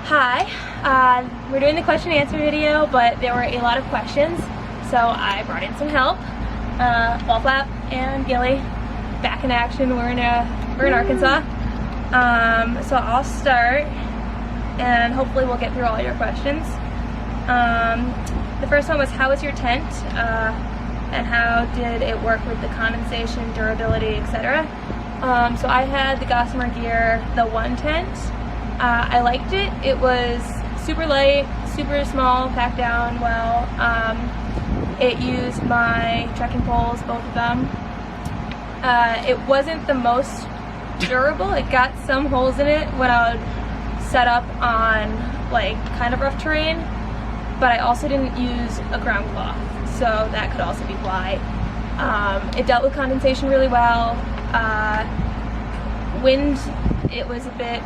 Hi, we're doing the question and answer video, but there were a lot of questions, so I brought in some help. Ballflap and Gilly, back in action. We're in Arkansas. So I'll start, and hopefully we'll get through all your questions. The first one was, how was your tent, and how did it work with the condensation, durability, etc.? So I had the Gossamer Gear, the one tent. I liked it. It was super light, super small, packed down well. It used my trekking poles, both of them. It wasn't the most durable. It got some holes in it when I would set up on like kind of rough terrain, but I also didn't use a ground cloth, so that could also be why. It dealt with condensation really well. Wind, it was a bit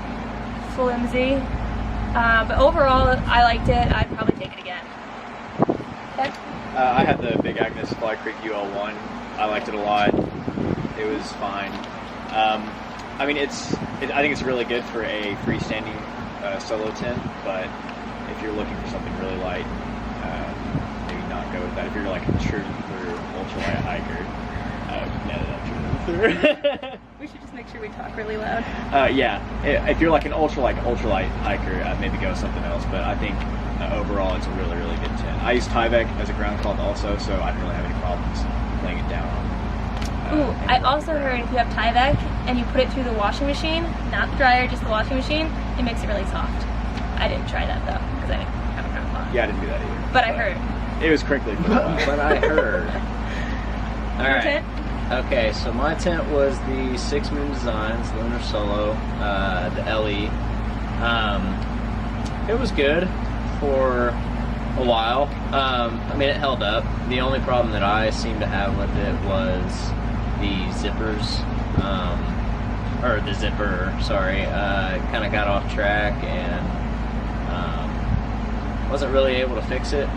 flimsy, but overall I liked it. I'd probably take it again. Okay. I had the big Agnes FlyCreek UL. I liked it a lot. It was fine. I mean, I think it's really good for a freestanding solo tent, but if you're looking for something really light, maybe not go with that. If you're like a true ultralight hiker, We should just make sure we talk really loud. Yeah, if you're like an ultralight hiker, maybe go with something else. But I think overall it's a really, really good tent. I use Tyvek as a ground cloth also, so I didn't really have any problems laying it down. Ooh, I also heard if you have Tyvek and you put it through the washing machine, not the dryer, just the washing machine, it makes it really soft. I didn't try that though, because I didn't have a ground cloth. Yeah, I didn't do that either. But I heard. It was crinkly for a while. But I heard. Your Alright. tent? Okay, so my tent was the 6 Moon Designs Lunar Solo, the LE. It was good for a while. I mean, it held up. The only problem that I seemed to have with it was the zippers, or the zipper, sorry, kind of got off track and wasn't really able to fix it.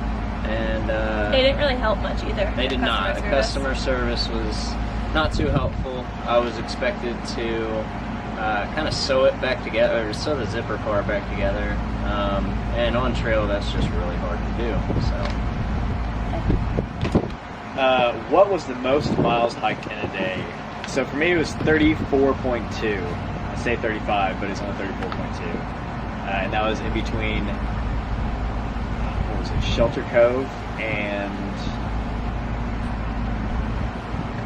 And They didn't really help much either. they did not. The customer service was not too helpful. I was expected to kind of sew it back together, or sew the zipper part back together. And on trail, that's just really hard to do. So, what was the most miles hiked in a day? So for me, it was 34.2. I say 35, but it's only 34.2. And that was in between, what was it, Shelter Cove and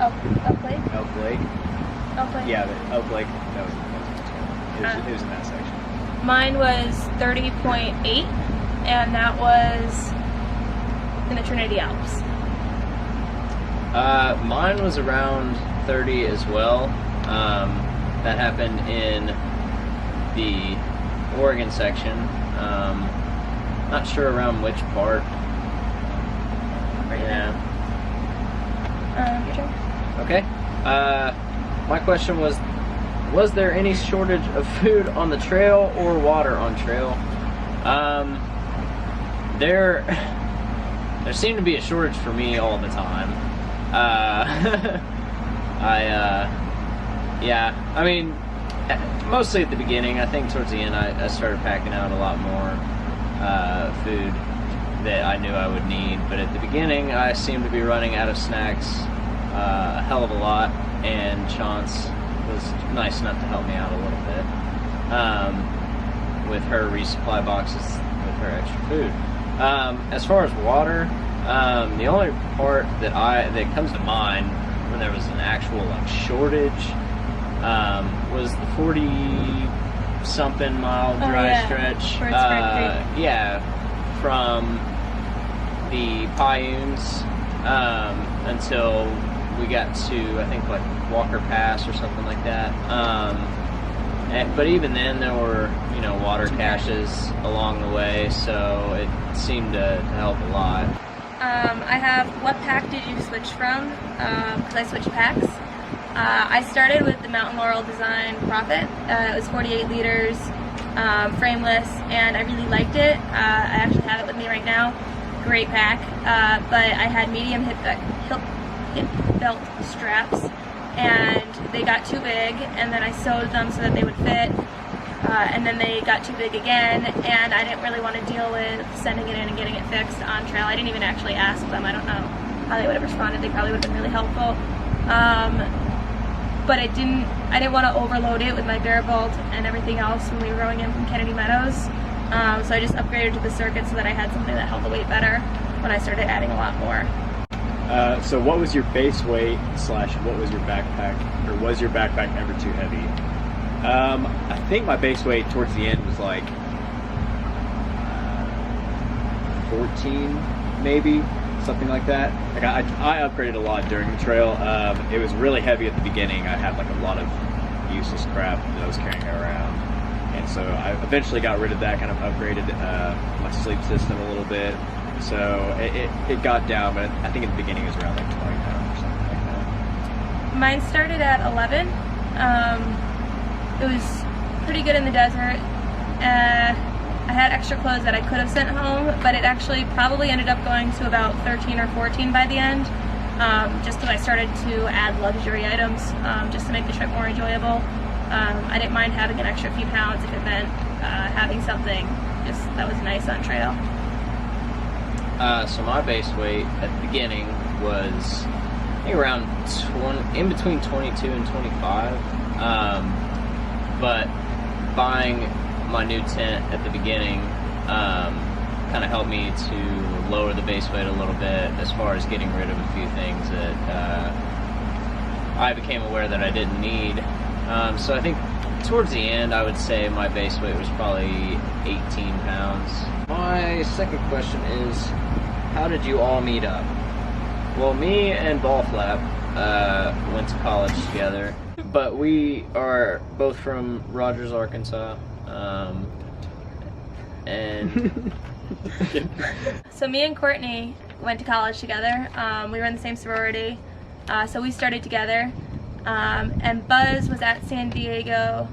Elk Lake? Elk Lake. Elk Lake? Yeah, but Elk Lake, it was in that section. Mine was 30.8, and that was in the Trinity Alps. mine was around 30 as well. That happened in the Oregon section. Not sure around which part. Yeah. Your turn. Okay. My question was there any shortage of food on the trail or water on trail? There seemed to be a shortage for me all the time. Yeah, I mean, mostly at the beginning. I think towards the end I started packing out a lot more food that I knew I would need, but at the beginning I seemed to be running out of snacks a hell of a lot, and Chaunce was nice enough to help me out a little bit with her resupply boxes with her extra food. As far as water, the only part that comes to mind when there was an actual like shortage was the 40-something mile dry stretch. Yeah, from the Paiutes until we got to, I think, like Walker Pass or something like that. But even then, there were, water caches along the way, so it seemed to help a lot. I have, what pack did you switch from? Because I switched packs. I started with the Mountain Laurel Design Profit. It was 48 liters, frameless, and I really liked it. I actually have it with me right now. Great pack. But I had medium hip belt straps, and they got too big, and then I sewed them so that they would fit. and then they got too big again, and I didn't really want to deal with sending it in and getting it fixed on trail. I didn't even actually ask them. I don't know how they would have responded. They probably would have been really helpful. But I didn't want to overload it with my bare bolt and everything else when we were going in from Kennedy Meadows. So I just upgraded to the Circuit so that I had something that held the weight better when I started adding a lot more. So what was your base weight / what was your backpack, or was your backpack ever too heavy? I think my base weight towards the end was like 14 maybe, something like that. Like I upgraded a lot during the trail. It was really heavy at the beginning. I had like a lot of useless crap that I was carrying around, and so I eventually got rid of that, kind of upgraded my sleep system a little bit. So it got down, but I think at the beginning it was around like 20 pounds or something like that. Mine started at 11. It was pretty good in the desert. I had extra clothes that I could have sent home, but it actually probably ended up going to about 13 or 14 by the end, just because I started to add luxury items just to make the trip more enjoyable. I didn't mind having an extra few pounds if it meant having something just that was nice on trail. So my base weight at the beginning was I think around in between 22 and 25. But buying my new tent at the beginning kind of helped me to lower the base weight a little bit as far as getting rid of a few things that I became aware that I didn't need. So I think towards the end I would say my base weight was probably 18 pounds. My second question is, how did you all meet up? Well, me and Ballflap went to college together, but we are both from Rogers, Arkansas, and So me and Courtney went to college together. We were in the same sorority, so we started together. And Buzz was at San Diego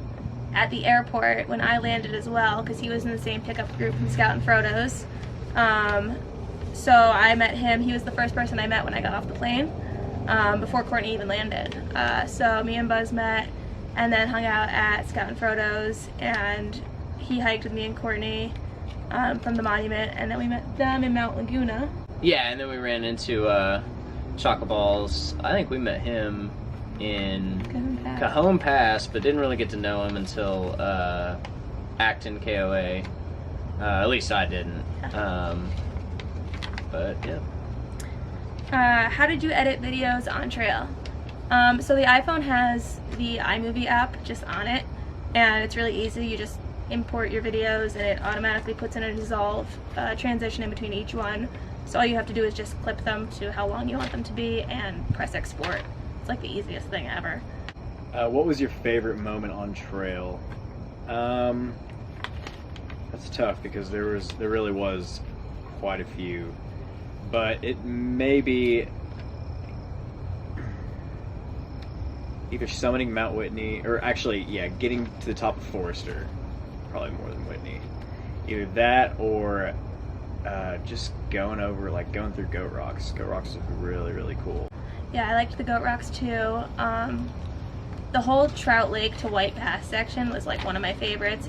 at the airport when I landed as well, because he was in the same pickup group from Scout and Frodo's. So I met him. He was the first person I met when I got off the plane, before Courtney even landed. So me and Buzz met and then hung out at Scout and Frodo's, and he hiked with me and Courtney from the monument, and then we met them in Mount Laguna. yeah, and then we ran into Chocolate Balls. I think we met him in Cajon Pass, but didn't really get to know him until Acton KOA. At least I didn't. But yeah. How did you edit videos on trail? So the iPhone has the iMovie app just on it, and it's really easy. You just import your videos and it automatically puts in a dissolve transition in between each one. So all you have to do is just clip them to how long you want them to be and press export. It's like the easiest thing ever. What was your favorite moment on trail? That's tough because there really was quite a few, but it may be either summiting Mount Whitney, or actually, yeah, getting to the top of Forrester, probably more than Whitney. Either that or just going through Goat Rocks. Goat Rocks is really, really cool. Yeah, I liked the Goat Rocks too. The whole Trout Lake to White Pass section was like one of my favorites.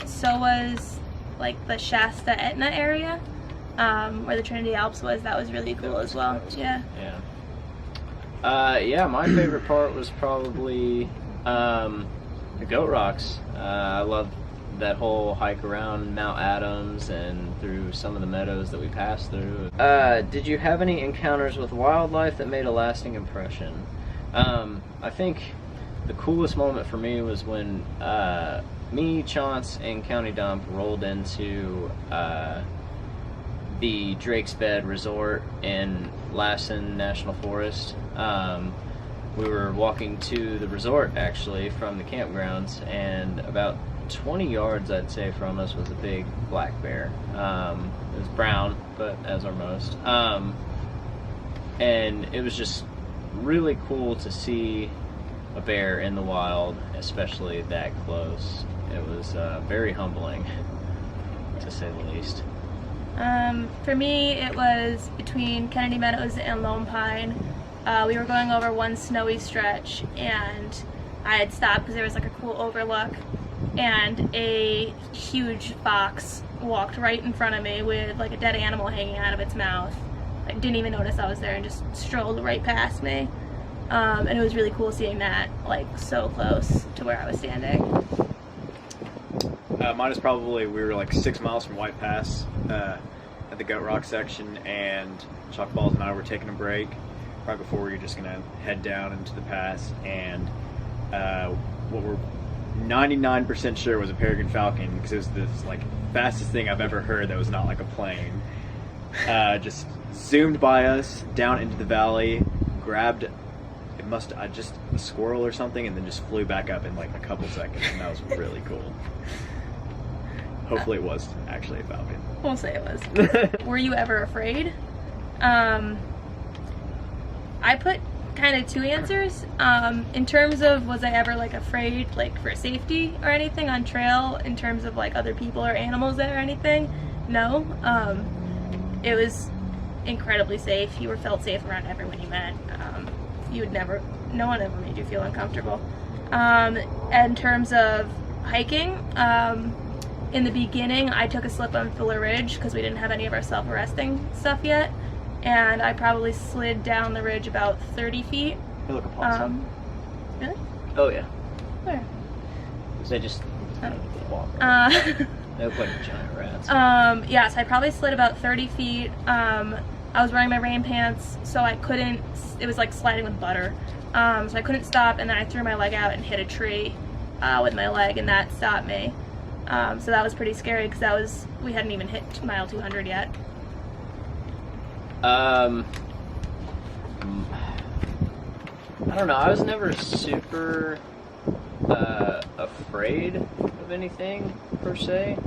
So was like the Shasta Etna area, where the Trinity Alps was. That was really cool as well. Yeah. Yeah, my favorite part was probably the Goat Rocks. I loved that whole hike around Mount Adams and through some of the meadows that we passed through. Did you have any encounters with wildlife that made a lasting impression? I think the coolest moment for me was when me, Chaunce, and County Dump rolled into the Drake's Bed Resort in Lassen National Forest. We were walking to the resort actually from the campgrounds, and about 20 yards I'd say from us was a big black bear. It was brown, but as are most. And it was just really cool to see a bear in the wild, especially that close. It was very humbling, to say the least. For me, it was between Kennedy Meadows and Lone Pine. We were going over one snowy stretch, and I had stopped because there was like a cool overlook. and a huge fox walked right in front of me with like a dead animal hanging out of its mouth. I didn't even notice I was there and just strolled right past me. And it was really cool seeing that like so close to where I was standing. Mine is probably, we were like 6 miles from White Pass at the Goat Rock section, and Chalk Balls and I were taking a break right before we were just going to head down into the pass, and what we're 99% sure was a peregrine falcon, because it was this like fastest thing I've ever heard that was not like a plane. Just zoomed by us down into the valley, grabbed just a squirrel or something, and then just flew back up in like a couple seconds, and that was really cool. Hopefully it was actually a falcon. We'll say it was. Were you ever afraid? I put kind of 2 answers. In terms of, was I ever like afraid like for safety or anything on trail, in terms of like other people or animals there or anything? No. It was incredibly safe. You felt safe around everyone you met. No one ever made you feel uncomfortable. In terms of hiking, in the beginning I took a slip on Fuller Ridge because we didn't have any of our self-arresting stuff yet, and I probably slid down the ridge about 30 feet. You look a possum. Really? Oh yeah. Where? They just walk. They look like giant rats. Yeah, so I probably slid about 30 feet. I was wearing my rain pants, so I couldn't, it was like sliding with butter. So I couldn't stop, and then I threw my leg out and hit a tree with my leg, and that stopped me. So that was pretty scary, because we hadn't even hit mile 200 yet. I don't know, I was never super afraid of anything per se.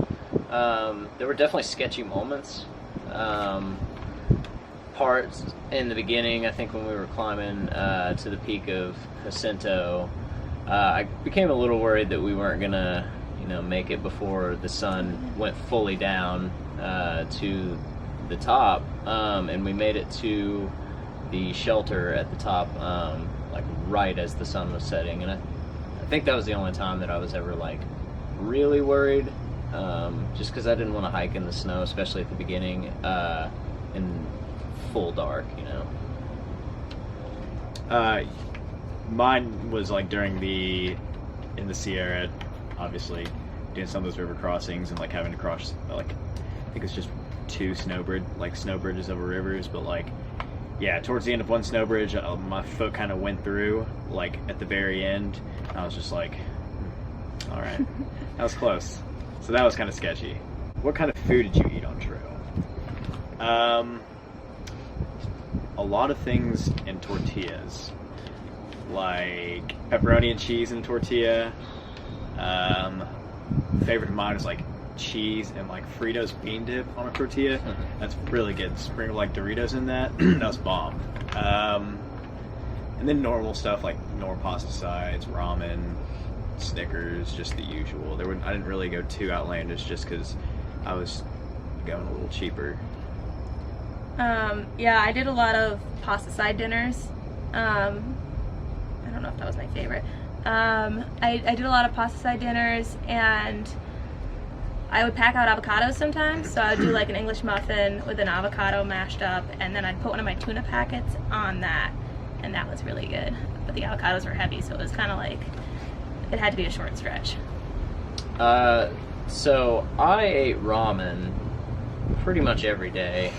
There were definitely sketchy moments. Parts in the beginning, I think when we were climbing to the peak of Jacinto, I became a little worried that we weren't gonna, make it before the sun went fully down to the top, and we made it to the shelter at the top, like right as the sun was setting, and I think that was the only time that I was ever like really worried, just because I didn't want to hike in the snow, especially at the beginning, in full dark, Mine was like in the Sierra, obviously doing some of those river crossings and like having to cross, like I think it's just 2 snow bridges over rivers, but like, yeah, towards the end of one snow bridge, my foot kind of went through like at the very end. I was just like, all right, that was close. So that was kind of sketchy. What kind of food did you eat on trail? A lot of things in tortillas, like pepperoni and cheese in a tortilla. Favorite of mine is like cheese and like Fritos bean dip on a tortilla. That's really good. Sprinkle like Doritos in that. That was bomb. And then normal stuff like Knorr pasta sides, ramen, Snickers, just the usual. I didn't really go too outlandish just because I was going a little cheaper. Yeah, I did a lot of pasta side dinners. I don't know if that was my favorite. I did a lot of pasta side dinners, and I would pack out avocados sometimes. So I would do like an English muffin with an avocado mashed up, and then I'd put one of my tuna packets on that, and that was really good. But the avocados were heavy, so it was kind of like, it had to be a short stretch. So I ate ramen pretty much every day.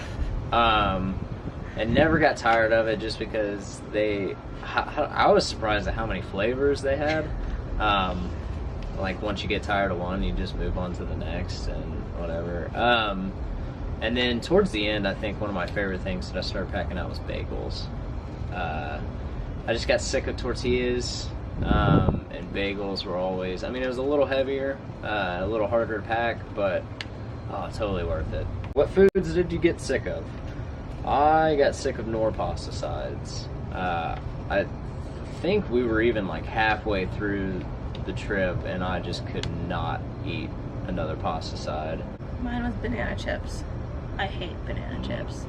And never got tired of it, just because I was surprised at how many flavors they had. Like once you get tired of one, you just move on to the next and whatever. And then towards the end, I think one of my favorite things that I started packing out was bagels. I just got sick of tortillas, and bagels were always, it was a little heavier, a little harder to pack, but totally worth it. What foods did you get sick of? I got sick of Knorr pasta sides. I think we were even like halfway through the trip, and I just could not eat another pasta side. Mine was banana chips. I hate banana chips.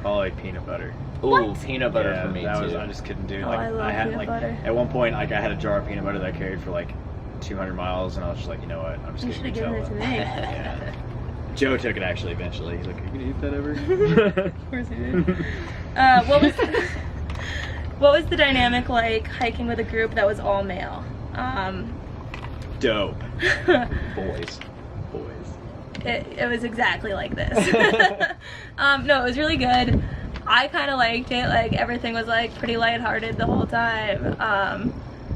Probably peanut butter. Ooh, What? peanut butter Yeah, for me that too. was, I just couldn't do it. Oh, Like, I love had peanut butter. At one point, like I had a jar of peanut butter that I carried for like 200 miles, and I was just like, you know what? I'm just You should gonna have given it to me. Yeah. Joe took it actually eventually. He's like, "Are you gonna eat that ever?" Of course I did. What was the dynamic like hiking with a group that was all male? Dope. Boys. It was exactly like this. No, it was really good. I kind of liked it. Like everything was like pretty lighthearted the whole time.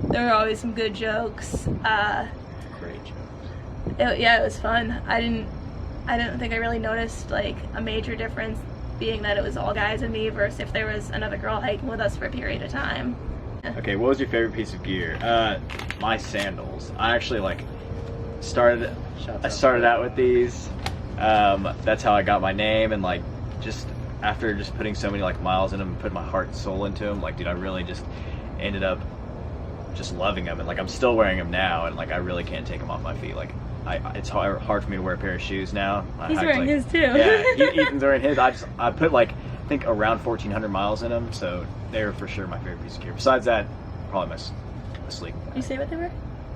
There were always some good jokes. Great jokes. Yeah, it was fun. I didn't think I really noticed like a major difference, being that it was all guys and me versus if there was another girl hiking with us for a period of time. Okay, what was your favorite piece of gear? My sandals. I actually like started out with these. That's how I got my name, and like just after just putting so many like miles in them and putting my heart and soul into them, like dude, I really just ended up just loving them, and like I'm still wearing them now, and like I really can't take them off my feet. Like it's hard for me to wear a pair of shoes now. He's wearing his too. Yeah, Ethan's wearing his. I put like I think around 1,400 miles in them, so they're for sure my favorite piece of gear. Besides that, probably my sleeping bag. You say what they were?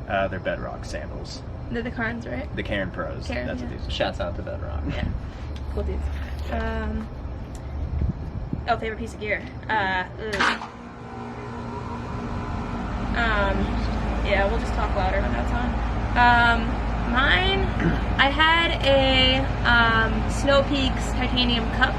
They're Bedrock sandals. They're the Carnes, right? The Karen Pros. Karen, That's yeah. what these are. Shouts out to Bedrock. Yeah. Cool dudes. Favorite piece of gear. Yeah, we'll just talk louder when that's on. Mine, I had a Snow Peaks titanium cup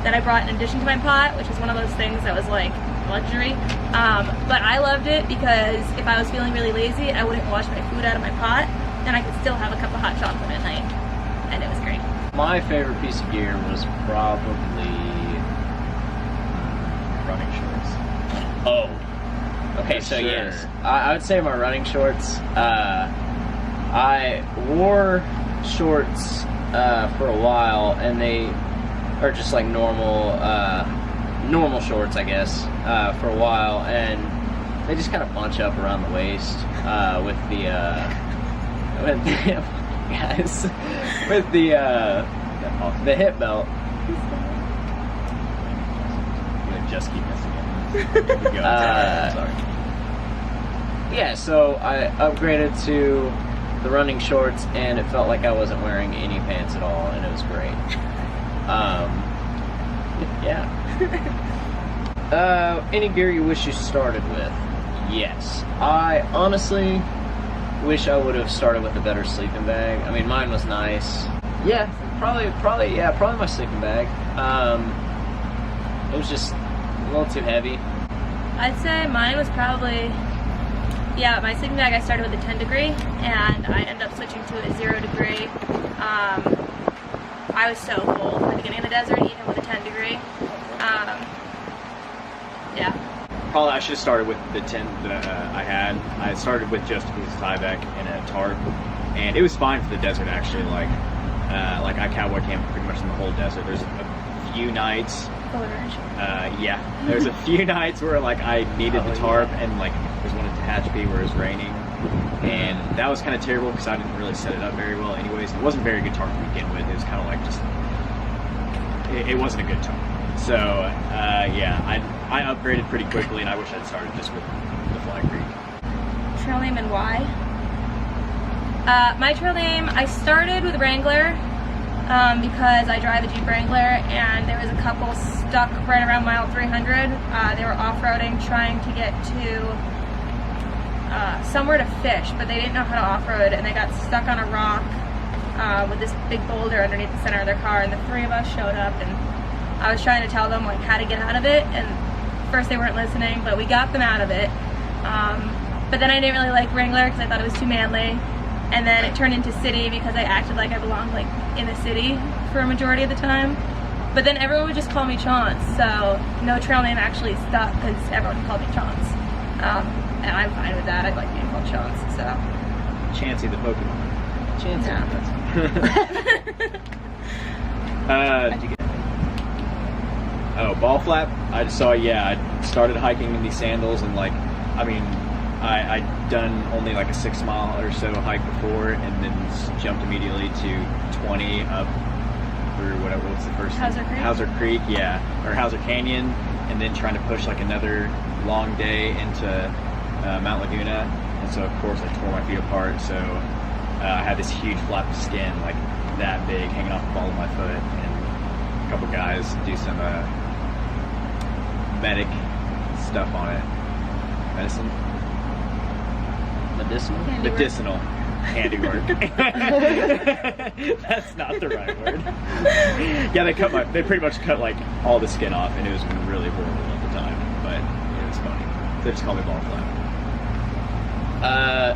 that I brought in addition to my pot, which is one of those things that was like luxury. But I loved it because if I was feeling really lazy, I wouldn't wash my food out of my pot, and I could still have a cup of hot chocolate at night, and it was great. My favorite piece of gear was probably Running shorts. Oh. Okay, For so sure. yes, I would say my running shorts. I wore shorts for a while, and they are just like normal shorts, I guess, for a while, and they just kind of bunch up around the waist with the guys with the hip belt. Just keep missing it. Sorry. Yeah, so I upgraded to the running shorts, and it felt like I wasn't wearing any pants at all, and it was great. Yeah. Any gear you wish you started with? Yes. I honestly wish I would have started with a better sleeping bag. I mean, mine was nice. Yeah, probably my sleeping bag. It was just a little too heavy. I'd say mine was probably, my sleeping bag I started with a 10 degree, and I ended up switching to a 0 degree. I was so cold at the beginning of the desert, even with a 10 degree. Yeah. Probably I should have started with the 10 that I had. I started with just a piece of Tyvek and a tarp, and it was fine for the desert actually. Like I cowboy camped pretty much in the whole desert. There's a few nights. There's a few nights where like I needed the tarp, and like there's one at Tehachapi where it was raining, and that was kind of terrible because I didn't really set it up very well. Anyways, it wasn't a very good tarp to begin with. It was kind of like just it wasn't a good tarp. So I upgraded pretty quickly, and I wish I'd started just with the FlyCreek. Trail name and why? My trail name, I started with Wrangler because I drive a Jeep Wrangler, and there was a couple stuck right around mile 300. They were off-roading, trying to get to somewhere to fish, but they didn't know how to off-road, and they got stuck on a rock with this big boulder underneath the center of their car, and the three of us showed up, and I was trying to tell them like how to get out of it, and first they weren't listening, but we got them out of it. But then I didn't really like Wrangler because I thought it was too manly, and then it turned into City because I acted like I belonged like in the city for a majority of the time. But then everyone would just call me Chaunce, so no trail name actually stuck because everyone called me Chaunce. And I'm fine with that. I like being called Chaunce, so. Chansey the Pokemon. Chancey. Yeah. How'd you get Ballflap. I started hiking in these sandals, and like, I mean, I'd done only like a 6 mile or so hike before, and then jumped immediately to 20 up through what's the first Hauser Creek? Hauser Creek, yeah, or Hauser Canyon, and then trying to push like another long day into Mount Laguna. And so of course I tore my feet apart. So I had this huge flap of skin, like that big, hanging off the ball of my foot, and a couple guys do some medic stuff on it. Medicinal handiwork. That's not the right word. Yeah, they pretty much cut like all the skin off, and it was really horrible at the time, but it was funny. They just call me Ballflap.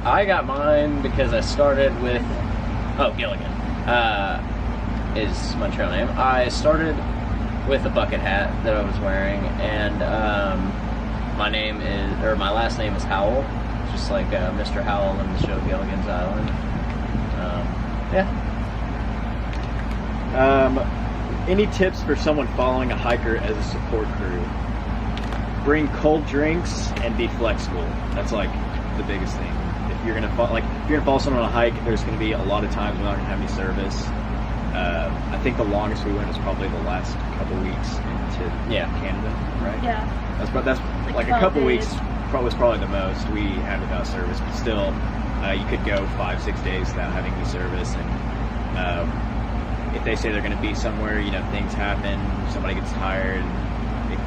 I got mine because I started with Gilligan is my trail name. I started with a bucket hat that I was wearing, and my last name is Howell, just like Mr. Howell in the show Gilligan's Island. Any tips for someone following a hiker as a support crew? Bring cold drinks and be flexible. That's like the biggest thing. If you're gonna follow someone on a hike, there's gonna be a lot of times we're not gonna have any service. I think the longest we went was probably the last couple weeks into Canada, right? Yeah. That's like a couple weeks was probably the most we had without service, but still, you could go 5-6 days without having any service. And if they say they're going to be somewhere, things happen, somebody gets tired,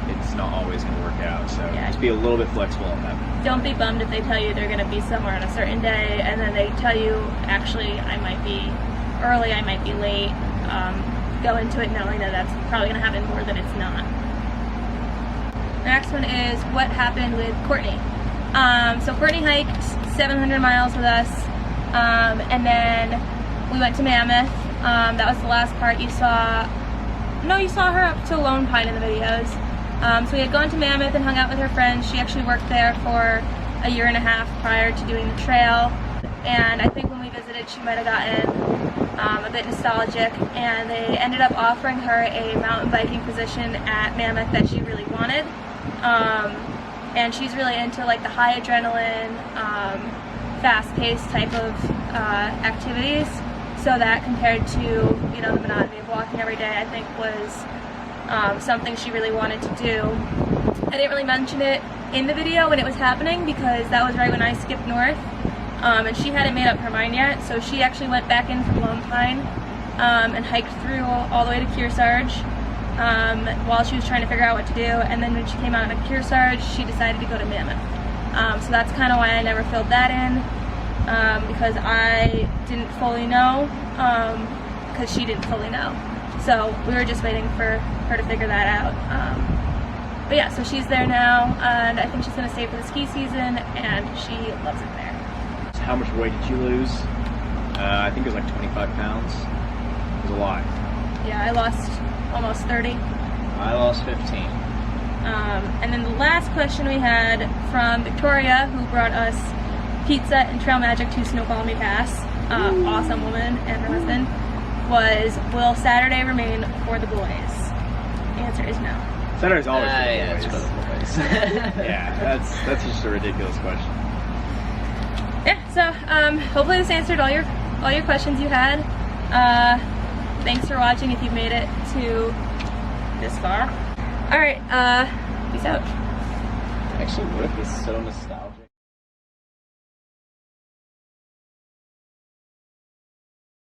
it's not always going to work out. So just be a little bit flexible on that. Don't be bummed if they tell you they're going to be somewhere on a certain day, and then they tell you, actually, I might be early, I might be late. Go into it knowing that that's probably going to happen more than it's not. The next one is what happened with Courtney. So Courtney hiked 700 miles with us, and then we went to Mammoth. That was the last part you saw. No, you saw her up to Lone Pine in the videos. So we had gone to Mammoth and hung out with her friends. She actually worked there for a year and a half prior to doing the trail, and I think when we visited she might have gotten a bit nostalgic, and they ended up offering her a mountain biking position at Mammoth that she really wanted. And she's really into like the high adrenaline, fast-paced type of activities. So that compared to the monotony of walking every day, I think was something she really wanted to do. I didn't really mention it in the video when it was happening because that was right when I skipped north, and she hadn't made up her mind yet. So she actually went back in from Lone Pine and hiked through all the way to Kearsarge. While she was trying to figure out what to do, and then when she came out of Kearsarge, she decided to go to Mammoth. So that's kind of why I never filled that in, because I didn't fully know, because she didn't fully know. So we were just waiting for her to figure that out. But yeah, so she's there now, and I think she's going to stay for the ski season, and she loves it there. So how much weight did you lose? I think it was like 25 pounds. It was a lot. Yeah, I lost almost 30. I lost 15. And then the last question we had from Victoria, who brought us pizza and trail magic to Snoqualmie Pass, awesome woman and her husband, was, will Saturday remain for the boys? The answer is no. Saturday's always for the boys. Yeah, that's just a ridiculous question. Yeah, so hopefully this answered all your questions you had. Thanks for watching if you've made it to this far. Alright, peace out. Actually, what if it's so nostalgic?